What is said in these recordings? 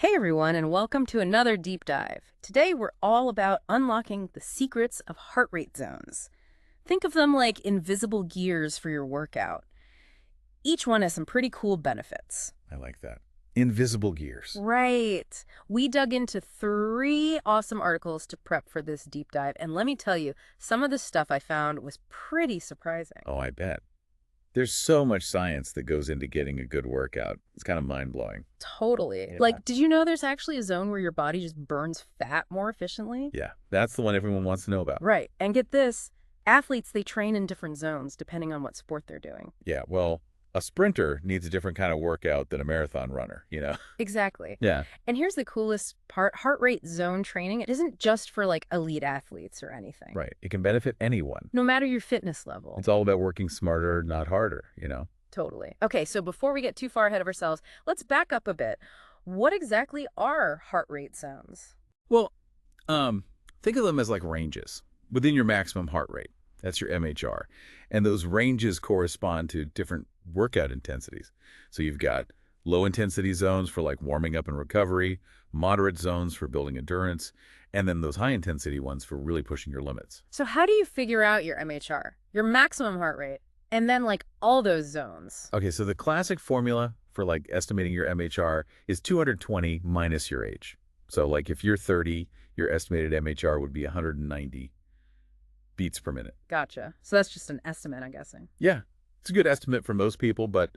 Hey everyone, and welcome to another deep dive. Today we're all about unlocking the secrets of heart rate zones. Think of them like invisible gears for your workout. Each one has some pretty cool benefits. I like that. Invisible gears. Right. We dug into 3 awesome articles to prep for this deep dive, and let me tell you, some of the stuff I found was pretty surprising. Oh, I bet. There's so much science that goes into getting a good workout. It's kind of mind-blowing. Totally. Yeah. Like, did you know there's actually a zone where your body just burns fat more efficiently? Yeah, that's the one everyone wants to know about. Right. And get this, athletes, they train in different zones depending on what sport they're doing. Yeah, well, a sprinter needs a different kind of workout than a marathon runner? Exactly. Yeah, And here's the coolest part, heart rate zone training, it isn't just for like elite athletes or anything. right. It can benefit anyone. No matter your fitness level. It's all about working smarter, not harder? Totally. Okay, so before we get too far ahead of ourselves, let's back up a bit. What exactly are heart rate zones? Well, think of them as like ranges within your maximum heart rate. That's your MHR. And those ranges correspond to different workout intensities. So you've got low intensity zones for like warming up and recovery, moderate zones for building endurance, and then those high intensity ones for really pushing your limits. So how do you figure out your MHR, your maximum heart rate, and then like all those zones? Okay, so the classic formula for like estimating your MHR is 220 minus your age. So like if you're 30, your estimated MHR would be 190 beats per minute. Gotcha. So that's just an estimate, I'm guessing. Yeah, it's a good estimate for most people, but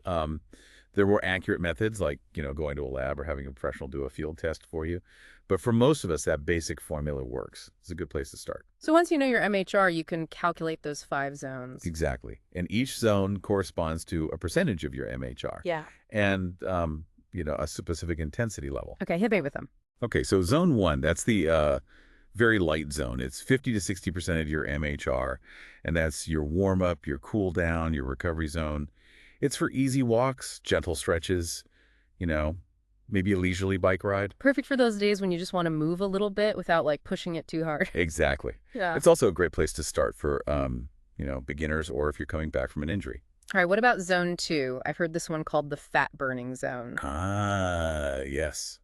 there were accurate methods like, going to a lab or having a professional do a field test for you. But for most of us, that basic formula works. It's a good place to start. So once you know your MHR, you can calculate those 5 zones. Exactly. And each zone corresponds to a percentage of your MHR Yeah. and, a specific intensity level. Okay, hit me with them. Okay, so zone 1, that's the very light zone. It's 50 to 60% of your MHR, and that's your warm-up, your cool-down, your recovery zone. It's for easy walks, gentle stretches, maybe a leisurely bike ride. Perfect for those days when you just want to move a little bit without like pushing it too hard. Exactly. Yeah. It's also a great place to start for, beginners or if you're coming back from an injury. All right, what about zone 2? I've heard this one called the fat burning zone. Ah, yes.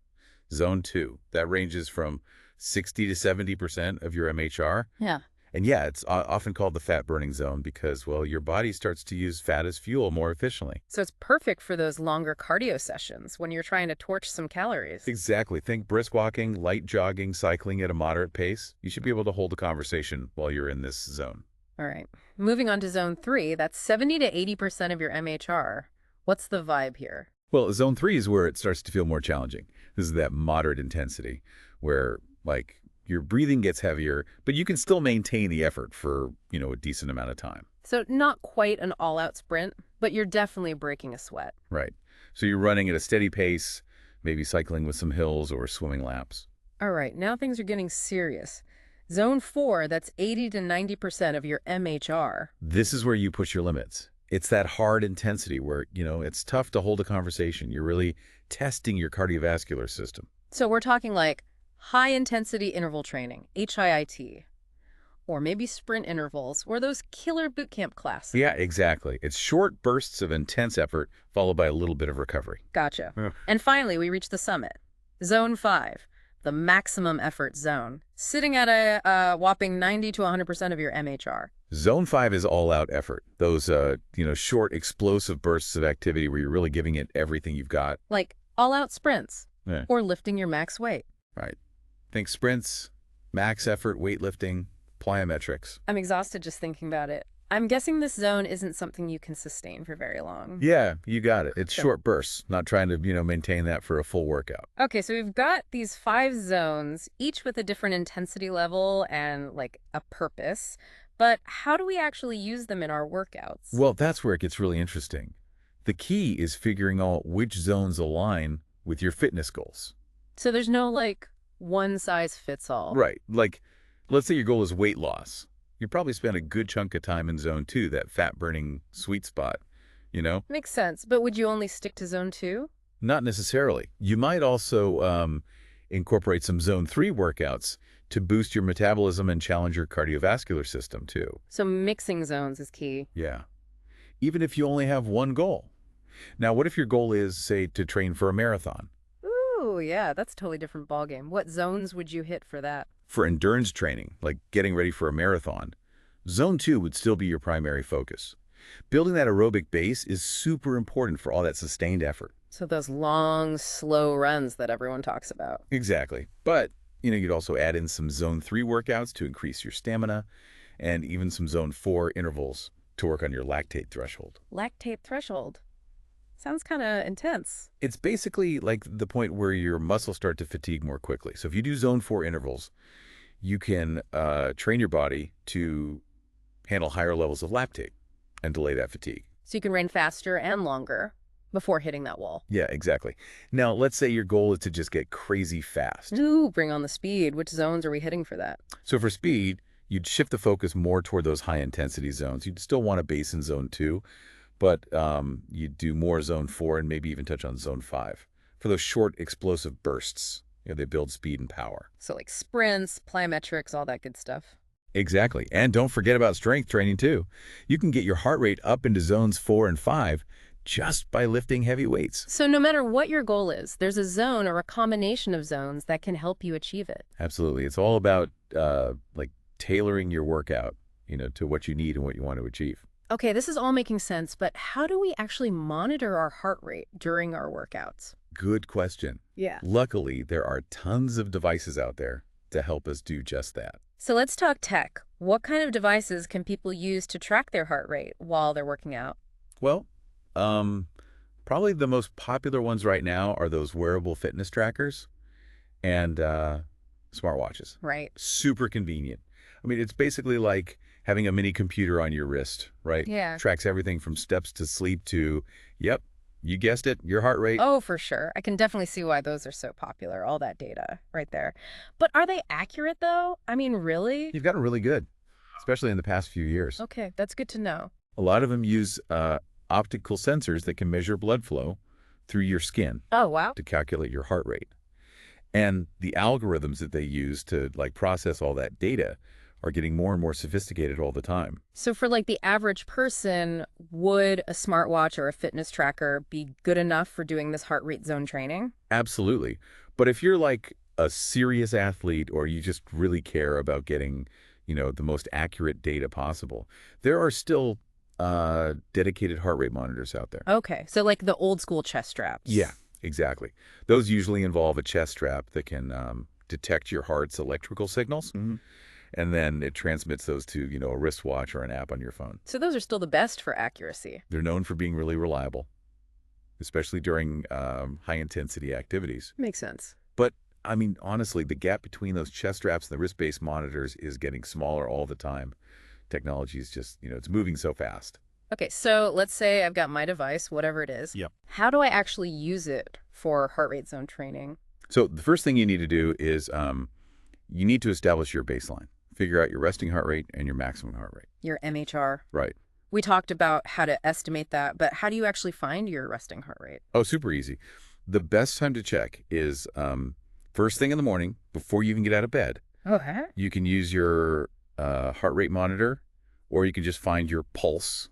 Zone 2. That ranges from 60 to 70% of your MHR. Yeah. And yeah, it's often called the fat burning zone because, well, your body starts to use fat as fuel more efficiently. So it's perfect for those longer cardio sessions when you're trying to torch some calories. Exactly. Think brisk walking, light jogging, cycling at a moderate pace. You should be able to hold a conversation while you're in this zone. All right. Moving on to zone 3, that's 70 to 80% of your MHR. What's the vibe here? Well, zone 3 is where it starts to feel more challenging. This is that moderate intensity where, like, your breathing gets heavier, but you can still maintain the effort for, a decent amount of time. So not quite an all-out sprint, but you're definitely breaking a sweat. Right. So you're running at a steady pace, maybe cycling with some hills or swimming laps. All right, now things are getting serious. Zone 4, that's 80 to 90% of your MHR. This is where you push your limits. It's that hard intensity where, it's tough to hold a conversation. You're really testing your cardiovascular system. So we're talking like high-intensity interval training, HIIT, or maybe sprint intervals, or those killer boot camp classes. Yeah, exactly. It's short bursts of intense effort followed by a little bit of recovery. Gotcha. Yeah. And finally, we reach the summit. Zone 5, the maximum effort zone, sitting at a whopping 90 to 100% of your MHR. Zone 5 is all-out effort. Those, short, explosive bursts of activity where you're really giving it everything you've got. Like all-out sprints, Yeah. or lifting your max weight. Right. Think sprints, max effort, weightlifting, plyometrics. I'm exhausted just thinking about it. I'm guessing this zone isn't something you can sustain for very long. Yeah, you got it. It's So- short bursts, not trying to, maintain that for a full workout. Okay, so we've got these 5 zones, each with a different intensity level and like a purpose. But how do we actually use them in our workouts? Well, that's where it gets really interesting. The key is figuring out which zones align with your fitness goals. So there's no like one size fits all. Right. Like, let's say your goal is weight loss. You probably spend a good chunk of time in zone 2, that fat-burning sweet spot, Makes sense. But would you only stick to zone 2? Not necessarily. You might also incorporate some zone 3 workouts to boost your metabolism and challenge your cardiovascular system, too. So mixing zones is key. Yeah. Even if you only have one goal. Now, what if your goal is, say, to train for a marathon? Oh, yeah, that's a totally different ballgame. What zones would you hit for that? For endurance training, like getting ready for a marathon, Zone 2 would still be your primary focus. Building that aerobic base is super important for all that sustained effort. So those long, slow runs that everyone talks about. Exactly. But, you'd also add in some Zone 3 workouts to increase your stamina and even some Zone 4 intervals to work on your lactate threshold. Lactate threshold. Sounds kind of intense. It's basically like the point where your muscles start to fatigue more quickly. So if you do Zone 4 intervals, you can train your body to handle higher levels of lactate and delay that fatigue. So you can run faster and longer before hitting that wall. Yeah, exactly. Now, let's say your goal is to just get crazy fast. Ooh, bring on the speed. Which zones are we hitting for that? So for speed, you'd shift the focus more toward those high-intensity zones. You'd still want a base in Zone 2, but you'd do more Zone 4 and maybe even touch on Zone 5 for those short, explosive bursts. They build speed and power. So like sprints, plyometrics, all that good stuff. Exactly. And don't forget about strength training, too. You can get your heart rate up into Zones 4 and 5 just by lifting heavy weights. So no matter what your goal is, there's a zone or a combination of zones that can help you achieve it. Absolutely. It's all about like tailoring your workout, to what you need and what you want to achieve. Okay, this is all making sense, but how do we actually monitor our heart rate during our workouts? Good question. Yeah. Luckily, there are tons of devices out there to help us do just that. So let's talk tech. What kind of devices can people use to track their heart rate while they're working out? Well, probably the most popular ones right now are those wearable fitness trackers and smartwatches. Right. Super convenient. I mean, it's basically like having a mini computer on your wrist, right? Yeah. Tracks everything from steps to sleep to, yep, you guessed it, your heart rate. Oh, for sure. I can definitely see why those are so popular, all that data right there. But are they accurate, though? I mean, really? You've gotten really good, especially in the past few years. Okay, that's good to know. A lot of them use optical sensors that can measure blood flow through your skin Oh, wow. to calculate your heart rate. And the algorithms that they use to process all that data are getting more and more sophisticated all the time. So for like the average person, would a smartwatch or a fitness tracker be good enough for doing this heart rate zone training? Absolutely. But if you're like a serious athlete or you just really care about getting, the most accurate data possible, there are still dedicated heart rate monitors out there. Okay, so like the old school chest straps. Yeah, exactly. Those usually involve a chest strap that can detect your heart's electrical signals. And then it transmits those to, a wristwatch or an app on your phone. So those are still the best for accuracy. They're known for being really reliable, especially during high-intensity activities. Makes sense. But, I mean, honestly, the gap between those chest straps and the wrist-based monitors is getting smaller all the time. Technology is just, it's moving so fast. Okay, so let's say I've got my device, whatever it is. Yep. How do I actually use it for heart rate zone training? So the first thing you need to do is you need to establish your baseline. Figure out your resting heart rate and your maximum heart rate. Your MHR. Right. We talked about how to estimate that, but how do you actually find your resting heart rate? Oh, super easy. The best time to check is first thing in the morning before you even get out of bed. Oh, heck? You can use your heart rate monitor, or you can just find your pulse,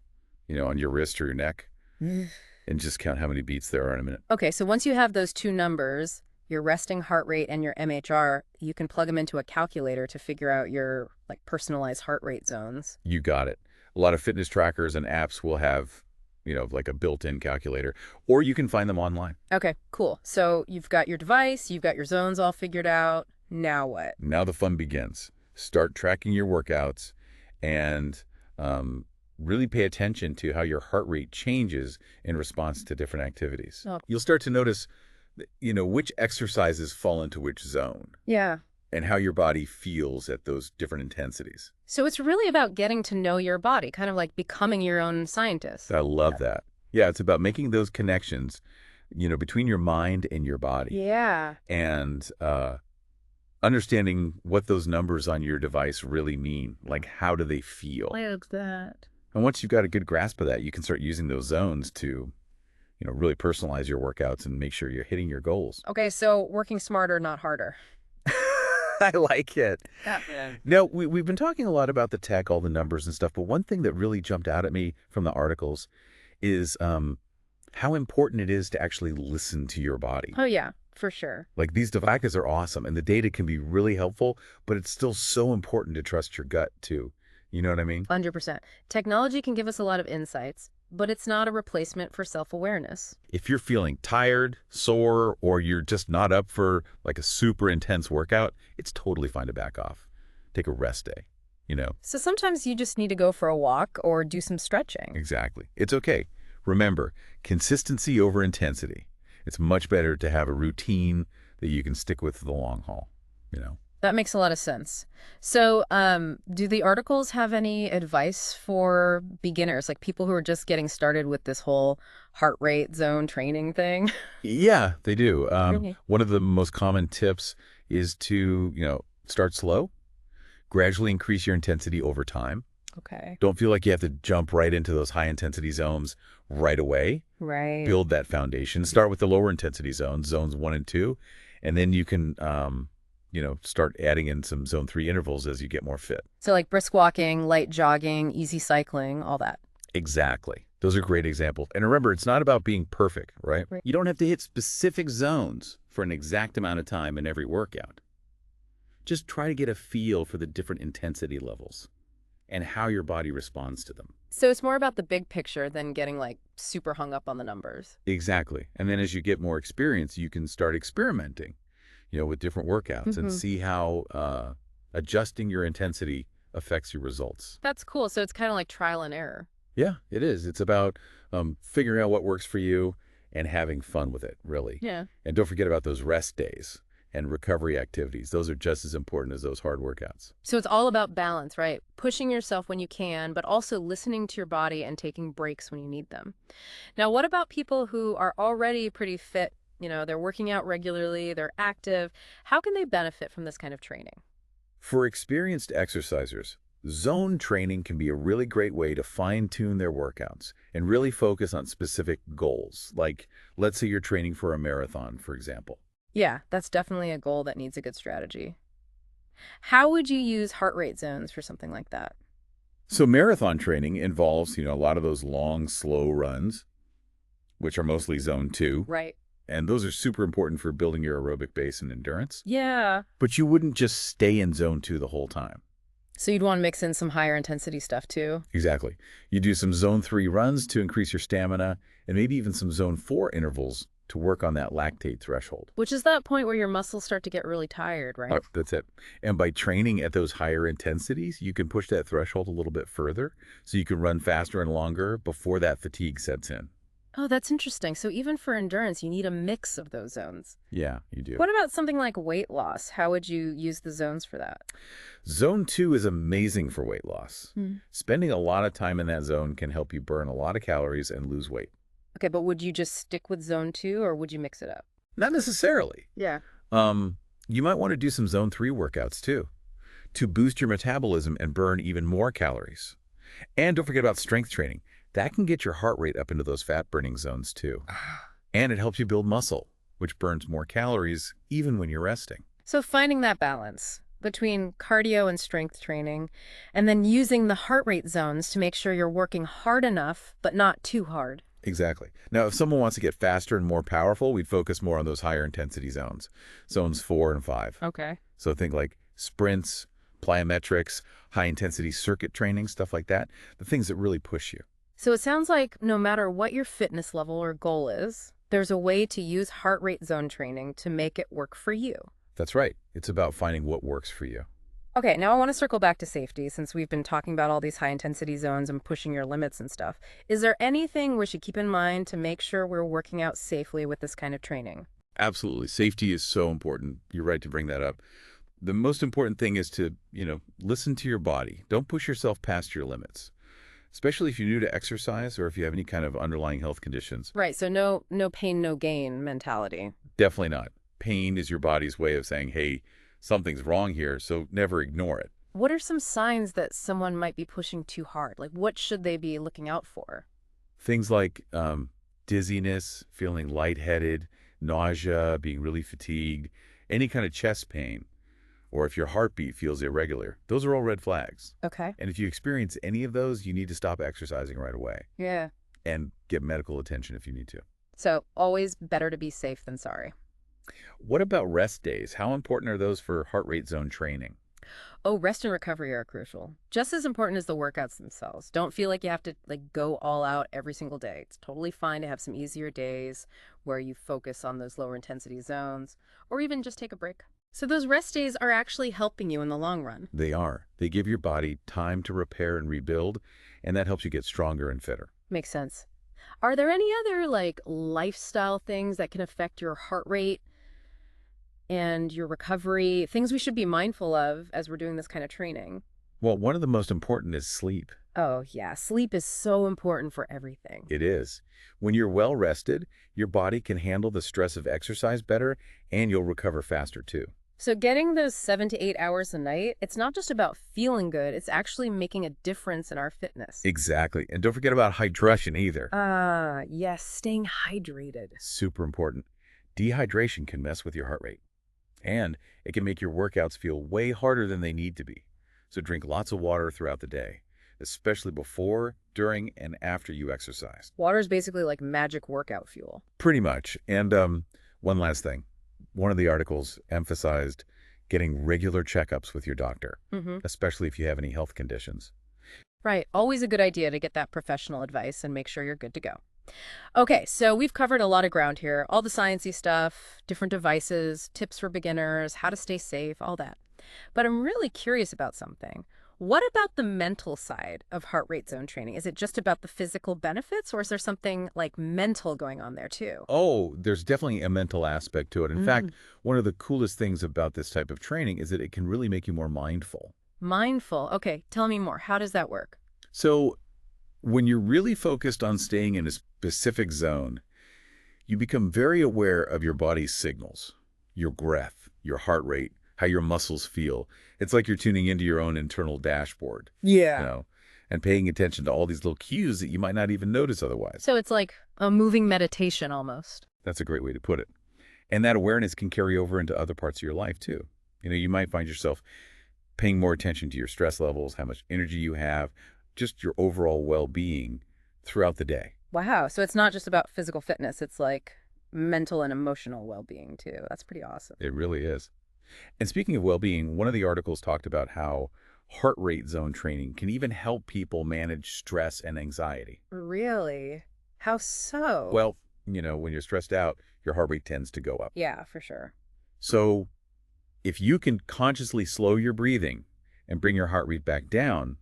on your wrist or your neck, and just count how many beats there are in a minute. Okay, so once you have those two numbers, your resting heart rate and your MHR, you can plug them into a calculator to figure out your personalized heart rate zones. You got it. A lot of fitness trackers and apps will have, like a built-in calculator, or you can find them online. Okay, cool. So you've got your device, you've got your zones all figured out. Now what? Now the fun begins. Start tracking your workouts and really pay attention to how your heart rate changes in response to different activities. Oh. You'll start to notice which exercises fall into which zone Yeah. and how your body feels at those different intensities. So it's really about getting to know your body, kind of like becoming your own scientist. I love that. Yeah, it's about making those connections, between your mind and your body. Yeah. And understanding what those numbers on your device really mean. Like, how do they feel? Like that. And once you've got a good grasp of that, you can start using those zones to really personalize your workouts and make sure you're hitting your goals. Okay, so working smarter, not harder. I like it. Yeah. Now, we've been talking a lot about the tech, all the numbers and stuff, but one thing that really jumped out at me from the articles is how important it is to actually listen to your body. Oh, yeah. For sure. Like these devices are awesome and the data can be really helpful, but it's still so important to trust your gut too. You know what I mean? 100%. Technology can give us a lot of insights, but it's not a replacement for self-awareness. If you're feeling tired, sore, or you're just not up for like a super intense workout, it's totally fine to back off. Take a rest day, you know? So sometimes you just need to go for a walk or do some stretching. Exactly. It's okay. Remember, consistency over intensity. It's much better to have a routine that you can stick with for the long haul, you know? That makes a lot of sense. So, do the articles have any advice for beginners, like people who are just getting started with this whole heart rate zone training thing? Yeah, they do. Really? One of the most common tips is to, start slow, gradually increase your intensity over time. Okay. Don't feel like you have to jump right into those high intensity zones right away. Right. Build that foundation. Start with the lower intensity zones, zones 1 and 2, and then you can, start adding in some zone 3 intervals as you get more fit. So like brisk walking, light jogging, easy cycling, all that. Exactly. Those are great examples. And remember, it's not about being perfect, right? Right. You don't have to hit specific zones for an exact amount of time in every workout. Just try to get a feel for the different intensity levels and how your body responds to them. So it's more about the big picture than getting like super hung up on the numbers. Exactly. And then as you get more experience, you can start experimenting, with different workouts and see how adjusting your intensity affects your results. That's cool. So it's kind of like trial and error. Yeah, it is. It's about figuring out what works for you and having fun with it, really. Yeah. And don't forget about those rest days and recovery activities. Those are just as important as those hard workouts. So it's all about balance, right? Pushing yourself when you can, but also listening to your body and taking breaks when you need them. Now, what about people who are already pretty fit? They're working out regularly, they're active. How can they benefit from this kind of training? For experienced exercisers, zone training can be a really great way to fine-tune their workouts and really focus on specific goals. Like, let's say you're training for a marathon, for example. Yeah, that's definitely a goal that needs a good strategy. How would you use heart rate zones for something like that? So marathon training involves, a lot of those long, slow runs, which are mostly zone 2. Right. And those are super important for building your aerobic base and endurance. Yeah. But you wouldn't just stay in zone 2 the whole time. So you'd want to mix in some higher intensity stuff too? Exactly. You do some zone 3 runs to increase your stamina and maybe even some zone 4 intervals to work on that lactate threshold. Which is that point where your muscles start to get really tired, right? That's it. And by training at those higher intensities, you can push that threshold a little bit further so you can run faster and longer before that fatigue sets in. Oh, that's interesting. So even for endurance, you need a mix of those zones. Yeah, you do. What about something like weight loss? How would you use the zones for that? Zone 2 is amazing for weight loss. Spending a lot of time in that zone can help you burn a lot of calories and lose weight. Okay, but would you just stick with zone 2 or would you mix it up? Not necessarily. Yeah. You might want to do some zone 3 workouts too to boost your metabolism and burn even more calories. And don't forget about strength training. That can get your heart rate up into those fat-burning zones too. And it helps you build muscle, which burns more calories even when you're resting. So finding that balance between cardio and strength training, and then using the heart rate zones to make sure you're working hard enough, but not too hard. Exactly. Now, if someone wants to get faster and more powerful, we'd focus more on those higher intensity zones, zones 4 and 5. Okay. So think like sprints, plyometrics, high-intensity circuit training, stuff like that, the things that really push you. So it sounds like no matter what your fitness level or goal is, there's a way to use heart rate zone training to make it work for you. That's right. It's about finding what works for you. Okay, now I want to circle back to safety since we've been talking about all these high intensity zones and pushing your limits and stuff. Is there anything we should keep in mind to make sure we're working out safely with this kind of training? Absolutely. Safety is so important. You're right to bring that up. The most important thing is to, listen to your body. Don't push yourself past your limits, especially if you're new to exercise or if you have any kind of underlying health conditions. Right, so no pain, no gain mentality. Definitely not. Pain is your body's way of saying, hey, something's wrong here, so never ignore it. What are some signs that someone might be pushing too hard? Like, what should they be looking out for? Things like dizziness, feeling lightheaded, nausea, being really fatigued, any kind of chest pain, or if your heartbeat feels irregular. Those are all red flags. Okay. And if you experience any of those, you need to stop exercising right away Yeah. and get medical attention if you need to. So always better to be safe than sorry. What about rest days? How important are those for heart rate zone training? Oh, rest and recovery are crucial. Just as important as the workouts themselves. Don't feel like you have to go all out every single day. It's totally fine to have some easier days where you focus on those lower intensity zones or even just take a break. So those rest days are actually helping you in the long run. They are. They give your body time to repair and rebuild, and that helps you get stronger and fitter. Makes sense. Are there any other lifestyle things that can affect your heart rate and your recovery, things we should be mindful of as we're doing this kind of training? Well, one of the most important is sleep. Oh, yeah, sleep is so important for everything. It is. When you're well rested, your body can handle the stress of exercise better, and you'll recover faster too. So getting those 7 to 8 hours a night, it's not just about feeling good, it's actually making a difference in our fitness. Exactly. And don't forget about hydration either. Ah, yes, staying hydrated. Super important. Dehydration can mess with your heart rate, and it can make your workouts feel way harder than they need to be. So drink lots of water throughout the day, especially before, during, and after you exercise. Water is basically like magic workout fuel. Pretty much. And one last thing. One of the articles emphasized getting regular checkups with your doctor, Mm-hmm. especially if you have any health conditions. Right, always a good idea to get that professional advice and make sure you're good to go. Okay, so we've covered a lot of ground here, all the sciencey stuff, different devices, tips for beginners, how to stay safe, all that. But I'm really curious about something. What about the mental side of heart rate zone training? Is it just about the physical benefits, or is there something mental going on there too? Oh, there's definitely a mental aspect to it. In fact, Mm. one of the coolest things about this type of training is that it can really make you more mindful. Mindful. Okay, tell me more. How does that work? So when you're really focused on staying in a specific zone, you become very aware of your body's signals, your breath, your heart rate, how your muscles feel. It's like you're tuning into your own internal dashboard, you Yeah. know, and paying attention to all these little cues that you might not even notice otherwise. So it's like a moving meditation almost. That's a great way to put it. And that awareness can carry over into other parts of your life too. You might find yourself paying more attention to your stress levels, how much energy you have, just your overall well-being throughout the day. Wow. So it's not just about physical fitness, it's like mental and emotional well-being too. That's pretty awesome. It really is. And speaking of well-being, one of the articles talked about how heart rate zone training can even help people manage stress and anxiety. Really? How so? Well, when you're stressed out, your heart rate tends to go up. Yeah, for sure. So if you can consciously slow your breathing and bring your heart rate back down,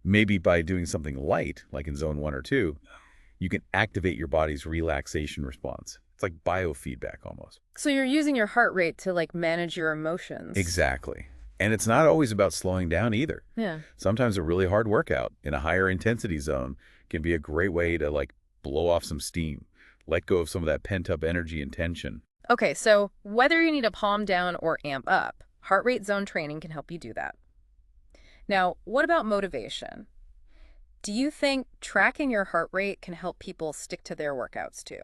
maybe by doing something light, like in zone 1 or 2, you can activate your body's relaxation response. It's like biofeedback almost. So you're using your heart rate to manage your emotions. Exactly. And it's not always about slowing down either. Yeah. Sometimes a really hard workout in a higher intensity zone can be a great way to blow off some steam, let go of some of that pent up energy and tension. Okay, so whether you need to calm down or amp up, heart rate zone training can help you do that. Now, what about motivation? Do you think tracking your heart rate can help people stick to their workouts too?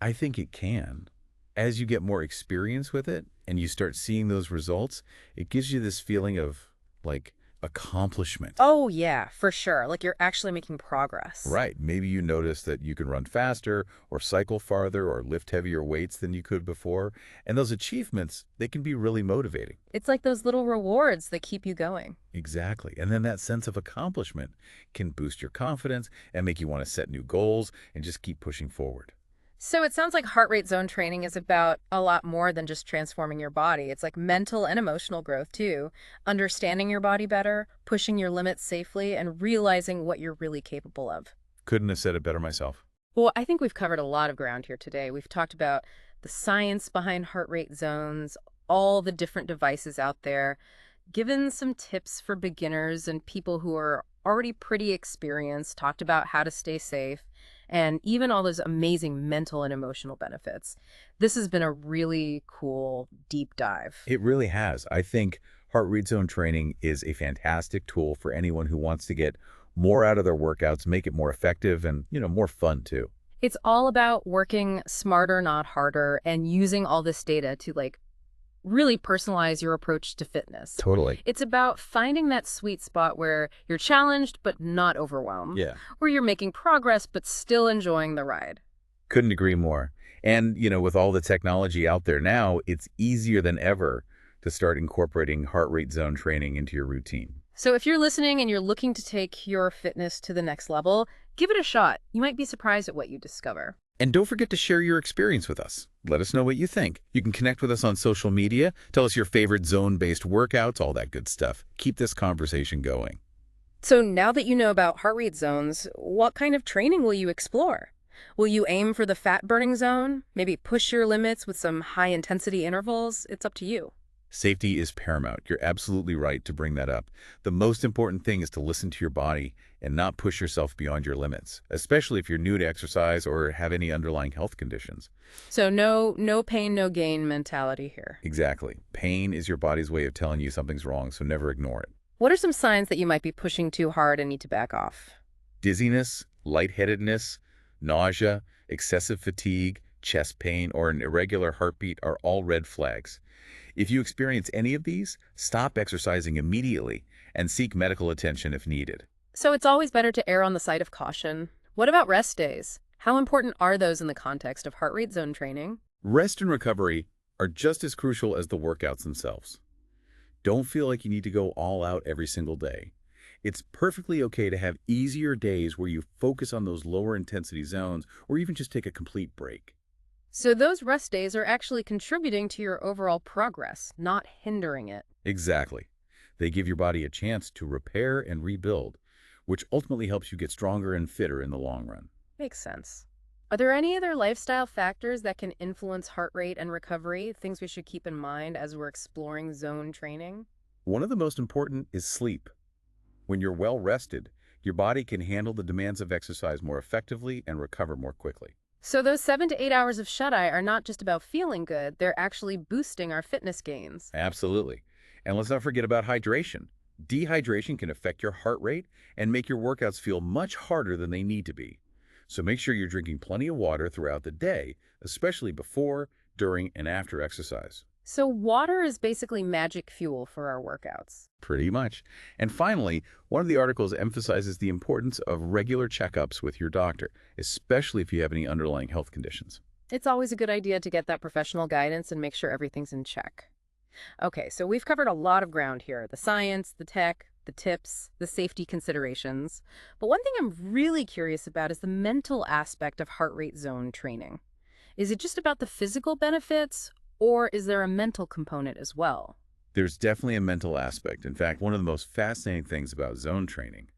I think it can. As you get more experience with it and you start seeing those results, it gives you this feeling of accomplishment. Oh, yeah, for sure. Like you're actually making progress. Right. Maybe you notice that you can run faster or cycle farther or lift heavier weights than you could before. And those achievements, they can be really motivating. It's like those little rewards that keep you going. Exactly. And then that sense of accomplishment can boost your confidence and make you want to set new goals and just keep pushing forward. So it sounds like heart rate zone training is about a lot more than just transforming your body. It's like mental and emotional growth too, understanding your body better, pushing your limits safely, and realizing what you're really capable of. Couldn't have said it better myself. Well, I think we've covered a lot of ground here today. We've talked about the science behind heart rate zones, all the different devices out there, given some tips for beginners and people who are already pretty experienced, talked about how to stay safe, and even all those amazing mental and emotional benefits. This has been a really cool deep dive. It really has. I think heart rate zone training is a fantastic tool for anyone who wants to get more out of their workouts, make it more effective and, more fun too. It's all about working smarter, not harder, and using all this data to really personalize your approach to fitness. Totally. It's about finding that sweet spot where you're challenged but not overwhelmed. Yeah. Where you're making progress but still enjoying the ride. Couldn't agree more. And, with all the technology out there now, it's easier than ever to start incorporating heart rate zone training into your routine. So if you're listening and you're looking to take your fitness to the next level, give it a shot. You might be surprised at what you discover. And don't forget to share your experience with us. Let us know what you think. You can connect with us on social media. Tell us your favorite zone-based workouts, all that good stuff. Keep this conversation going. So now that you know about heart rate zones, what kind of training will you explore? Will you aim for the fat burning zone? Maybe push your limits with some high intensity intervals? It's up to you. Safety is paramount. You're absolutely right to bring that up. The most important thing is to listen to your body and not push yourself beyond your limits, especially if you're new to exercise or have any underlying health conditions. So no pain, no gain mentality here. Exactly. Pain is your body's way of telling you something's wrong, so never ignore it. What are some signs that you might be pushing too hard and need to back off? Dizziness, lightheadedness, nausea, excessive fatigue, chest pain, or an irregular heartbeat are all red flags. If you experience any of these, stop exercising immediately and seek medical attention if needed. So it's always better to err on the side of caution. What about rest days? How important are those in the context of heart rate zone training? Rest and recovery are just as crucial as the workouts themselves. Don't feel like you need to go all out every single day. It's perfectly okay to have easier days where you focus on those lower intensity zones or even just take a complete break. So those rest days are actually contributing to your overall progress, not hindering it. Exactly. They give your body a chance to repair and rebuild, which ultimately helps you get stronger and fitter in the long run. Makes sense. Are there any other lifestyle factors that can influence heart rate and recovery, things we should keep in mind as we're exploring zone training? One of the most important is sleep. When you're well rested, your body can handle the demands of exercise more effectively and recover more quickly. So those 7 to 8 hours of shut-eye are not just about feeling good, they're actually boosting our fitness gains. Absolutely. And let's not forget about hydration. Dehydration can affect your heart rate and make your workouts feel much harder than they need to be. So make sure you're drinking plenty of water throughout the day, especially before, during, and after exercise. So water is basically magic fuel for our workouts. Pretty much. And finally, one of the articles emphasizes the importance of regular checkups with your doctor, especially if you have any underlying health conditions. It's always a good idea to get that professional guidance and make sure everything's in check. Okay, so we've covered a lot of ground here. The science, the tech, the tips, the safety considerations. But one thing I'm really curious about is the mental aspect of heart rate zone training. Is it just about the physical benefits, or is there a mental component as well? There's definitely a mental aspect. In fact, one of the most fascinating things about zone training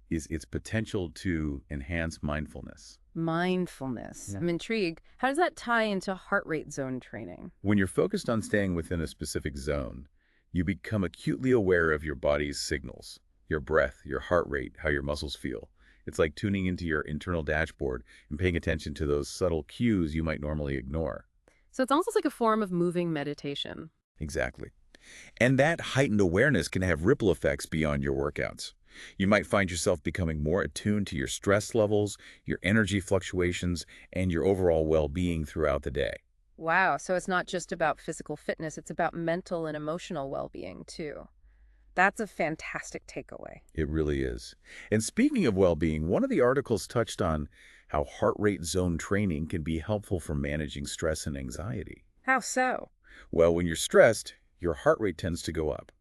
is its potential to enhance mindfulness. Mindfulness. Yeah. I'm intrigued. How does that tie into heart rate zone training? When you're focused on staying within a specific zone, you become acutely aware of your body's signals, your breath, your heart rate, how your muscles feel. It's like tuning into your internal dashboard and paying attention to those subtle cues you might normally ignore. So it's almost like a form of moving meditation. Exactly. And that heightened awareness can have ripple effects beyond your workouts. You might find yourself becoming more attuned to your stress levels, your energy fluctuations, and your overall well-being throughout the day. Wow, so it's not just about physical fitness, it's about mental and emotional well-being too. That's a fantastic takeaway. It really is. And speaking of well-being, one of the articles touched on how heart rate zone training can be helpful for managing stress and anxiety. How so? Well, when you're stressed, your heart rate tends to go up.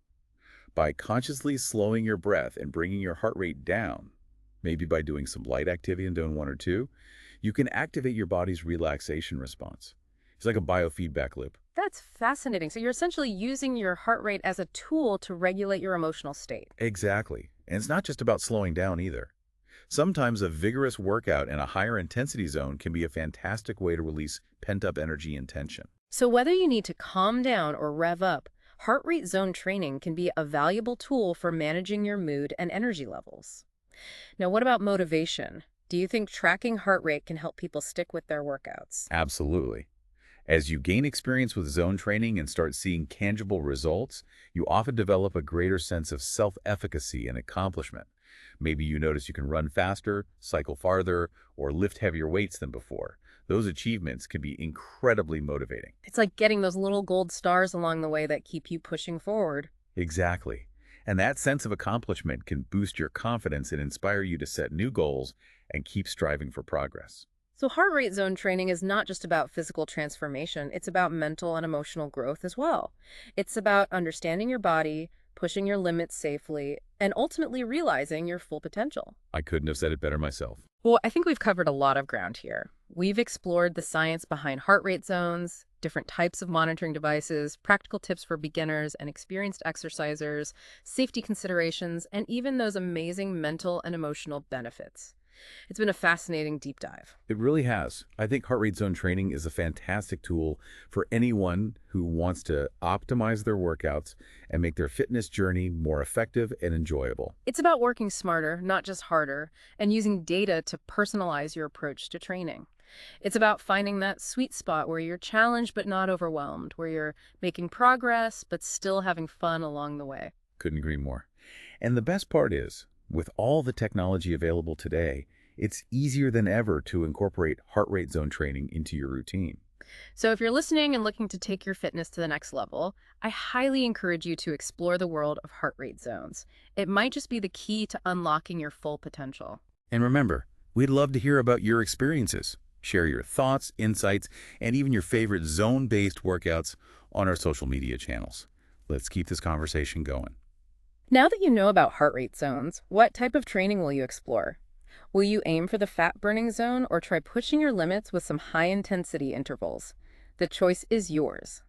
By consciously slowing your breath and bringing your heart rate down, maybe by doing some light activity and doing one or two, you can activate your body's relaxation response. It's like a biofeedback loop. That's fascinating. So you're essentially using your heart rate as a tool to regulate your emotional state. Exactly. And it's not just about slowing down either. Sometimes a vigorous workout in a higher intensity zone can be a fantastic way to release pent-up energy and tension. So whether you need to calm down or rev up, heart rate zone training can be a valuable tool for managing your mood and energy levels. Now, what about motivation? Do you think tracking heart rate can help people stick with their workouts? Absolutely. As you gain experience with zone training and start seeing tangible results, you often develop a greater sense of self-efficacy and accomplishment. Maybe you notice you can run faster, cycle farther, or lift heavier weights than before. Those achievements can be incredibly motivating. It's like getting those little gold stars along the way that keep you pushing forward. Exactly. And that sense of accomplishment can boost your confidence and inspire you to set new goals and keep striving for progress. So heart rate zone training is not just about physical transformation, it's about mental and emotional growth as well. It's about understanding your body, pushing your limits safely, and ultimately realizing your full potential. I couldn't have said it better myself. Well, I think we've covered a lot of ground here. We've explored the science behind heart rate zones, different types of monitoring devices, practical tips for beginners and experienced exercisers, safety considerations, and even those amazing mental and emotional benefits. It's been a fascinating deep dive. It really has. I think heart rate zone training is a fantastic tool for anyone who wants to optimize their workouts and make their fitness journey more effective and enjoyable. It's about working smarter, not just harder, and using data to personalize your approach to training. It's about finding that sweet spot where you're challenged but not overwhelmed, where you're making progress but still having fun along the way. Couldn't agree more. And the best part is, with all the technology available today, it's easier than ever to incorporate heart rate zone training into your routine. So if you're listening and looking to take your fitness to the next level, I highly encourage you to explore the world of heart rate zones. It might just be the key to unlocking your full potential. And remember, we'd love to hear about your experiences. Share your thoughts, insights, and even your favorite zone-based workouts on our social media channels. Let's keep this conversation going. Now that you know about heart rate zones, what type of training will you explore? Will you aim for the fat-burning zone or try pushing your limits with some high-intensity intervals? The choice is yours.